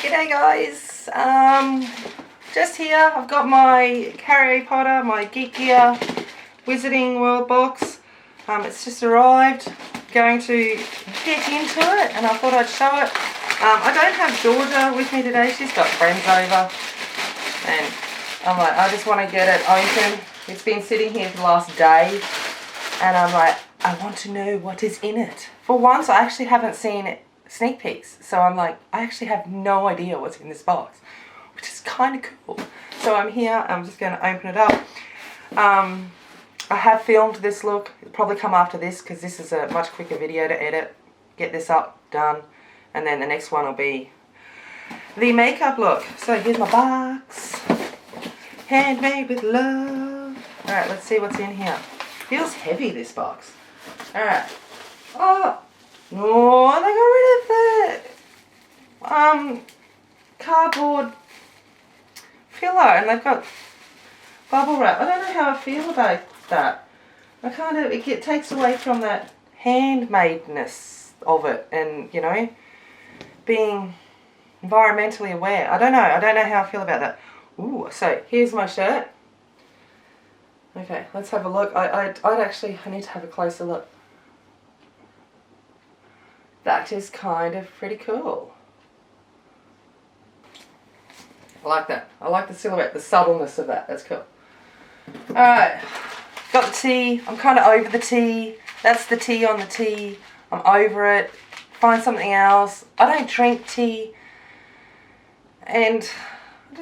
G'day guys, just here. I've got my Harry Potter, my GeekGear Wizarding World box. It's just arrived. Going to get into it, and I thought I'd show it. I don't have Georgia with me today. She's got friends over, and I'm like, I just want to get it open. It's been sitting here for the last day, and I'm like, I want to know what is in it. For once, I actually haven't seen sneak peeks, so I'm like, I actually have no idea what's in this box, which is kind of cool. So I'm here, I'm just going to open it up. I have filmed this look. It'll probably come after this because this is a much quicker video to edit. Get this up, done, and then the next one will be the makeup look. So here's my box, handmade with love. Alright, let's see what's in here. Feels heavy, this box. Alright. Oh! No, they got rid of the cardboard filler, and they've got bubble wrap. I don't know how I feel about that. It takes away from that handmadeness of it, and you know, being environmentally aware. I don't know how I feel about that. Ooh, so here's my shirt. Okay, let's have a look. I need to have a closer look. That is kind of pretty cool. I like that. I like the silhouette, the subtleness of that. That's cool. Alright, got the tea. I'm kind of over the tea. That's the tea on the tea. I'm over it. Find something else. I don't drink tea. And I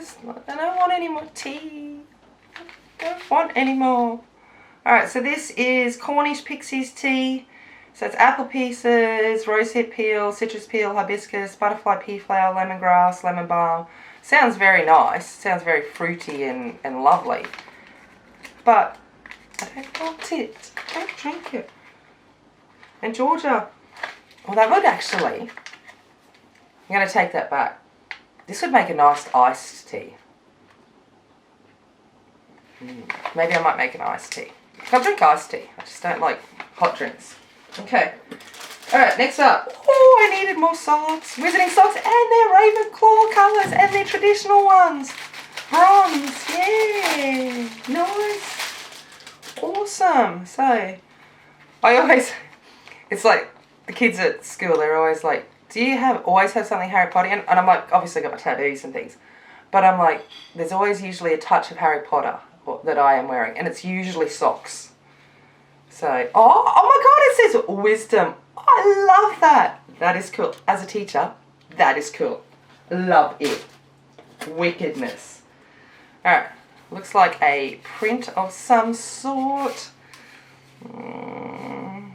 don't want any more tea. I don't want any more. Alright, so this is Cornish Pixies tea. So it's apple pieces, rosehip peel, citrus peel, hibiscus, butterfly pea flower, lemongrass, lemon balm. Sounds very nice. Sounds very fruity and lovely. But I don't want it. I don't drink it. And Georgia, well, that would actually, I'm going to take that back. This would make a nice iced tea. Maybe I might make an iced tea. I drink iced tea. I just don't like hot drinks. Okay. Alright, next up. Oh, I needed more socks. Wizarding socks, and they're Ravenclaw colours, and they're traditional ones. Bronze, yeah. Nice. Awesome. So, it's like, the kids at school, they're always like, do you always have something Harry Potter? And I'm like, obviously got my tattoos and things. But I'm like, there's always usually a touch of Harry Potter that I am wearing, and it's usually socks. So, oh my god, it says wisdom. I love that. That is cool. As a teacher, that is cool. Love it. Wickedness. Alright, looks like a print of some sort. And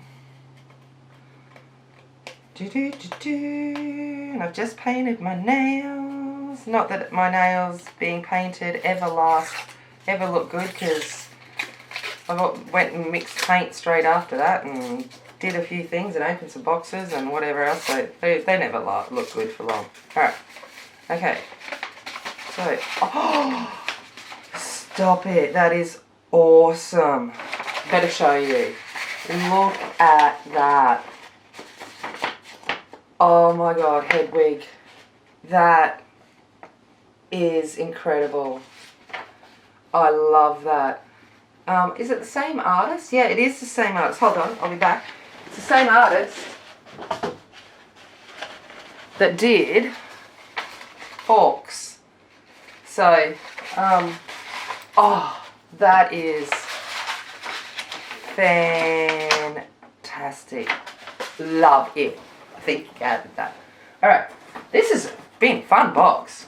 I've just painted my nails. Not that my nails being painted ever look good, because I went and mixed paint straight after that and did a few things and opened some boxes and whatever else. So they never look good for long. Alright. Okay. So, oh, stop it. That is awesome. Better show you. Look at that. Oh my god, Hedwig. That is incredible. I love that. Is it the same artist? Yeah, it is the same artist. Hold on, I'll be back. It's the same artist that did Hawks. So, oh, that is fantastic. Love it. I think I added that. Alright, this has been a fun box.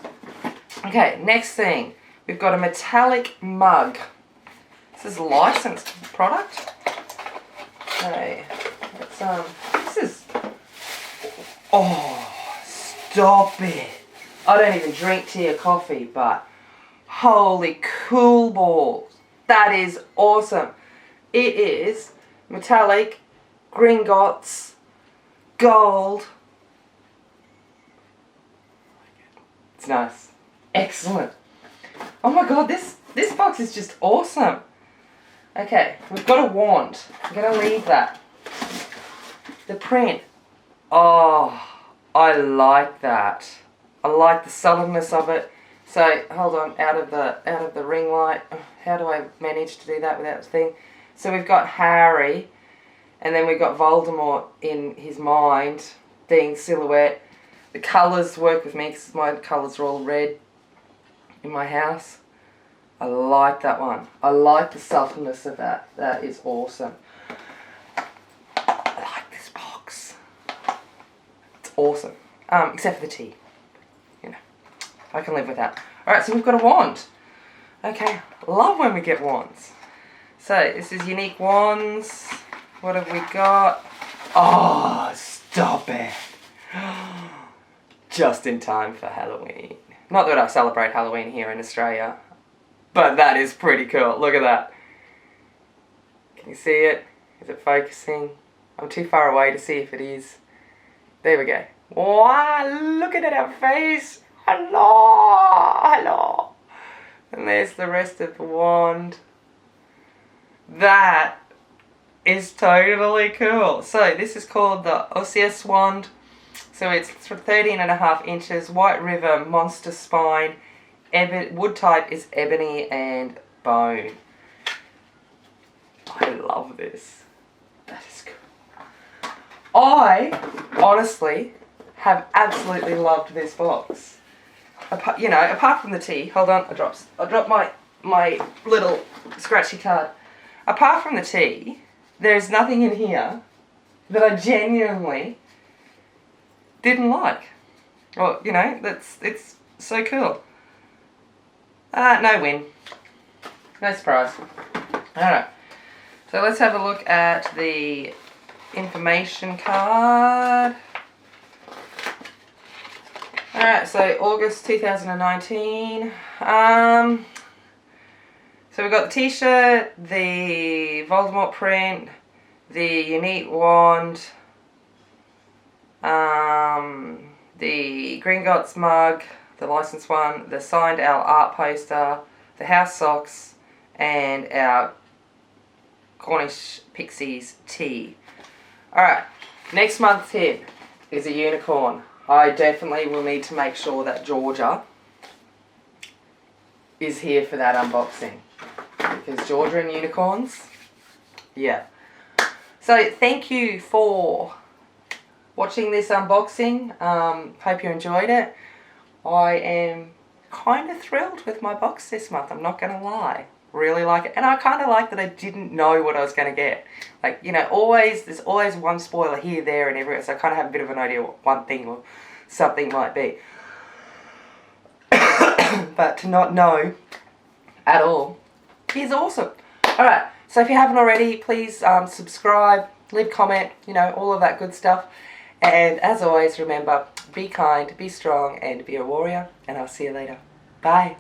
Okay, next thing. We've got a metallic mug. This is a licensed product. Okay, this is, oh, stop it. I don't even drink tea or coffee, but holy cool balls. That is awesome. It is metallic, Gringotts, gold. It's nice. Excellent. Oh my god, this box is just awesome. Okay, we've got a wand. I'm going to leave that. The print. Oh, I like that. I like the sullenness of it. So hold on, out of the ring light. How do I manage to do that without the thing? So we've got Harry, and then we've got Voldemort in his mind being silhouette. The colours work with me because my colours are all red in my house. I like that one. I like the softness of that. That is awesome. I like this box. It's awesome. Except for the tea. You know, I can live with that. Alright, so we've got a wand. Okay, love when we get wands. So, this is unique wands. What have we got? Oh, stop it. Just in time for Halloween. Not that I celebrate Halloween here in Australia, but that is pretty cool. Look at that. Can you see it? Is it focusing? I'm too far away to see if it is. There we go. Wow, look at our face. Hello, hello. And there's the rest of the wand. That is totally cool. So this is called the Osseous wand. So it's 13.5 inches, White River, monster spine. Wood type is ebony and bone. I love this. That is cool. I honestly have absolutely loved this box. Apart from the tea. Hold on, I dropped my little scratchy card. Apart from the tea, there's nothing in here that I genuinely didn't like. Well, it's so cool. No win. No surprise. Alright. So let's have a look at the information card. Alright, so August 2019. So we've got the t-shirt, the Voldemort print, the unique wand, the Gringotts mug, the licensed one, the signed our art poster, the house socks, and our Cornish Pixies tea. Alright, next month's tip is a unicorn. I definitely will need to make sure that Georgia is here for that unboxing. Because Georgia and unicorns, yeah. So thank you for watching this unboxing. Hope you enjoyed it. I am kind of thrilled with my box this month, I'm not going to lie. Really like it. And I kind of like that I didn't know what I was going to get. Like, there's always one spoiler here, there and everywhere. So I kind of have a bit of an idea what one thing or something might be. But to not know at all is awesome. Alright, so if you haven't already, please subscribe, leave a comment, all of that good stuff. And as always, remember, be kind, be strong, and be a warrior. And I'll see you later. Bye.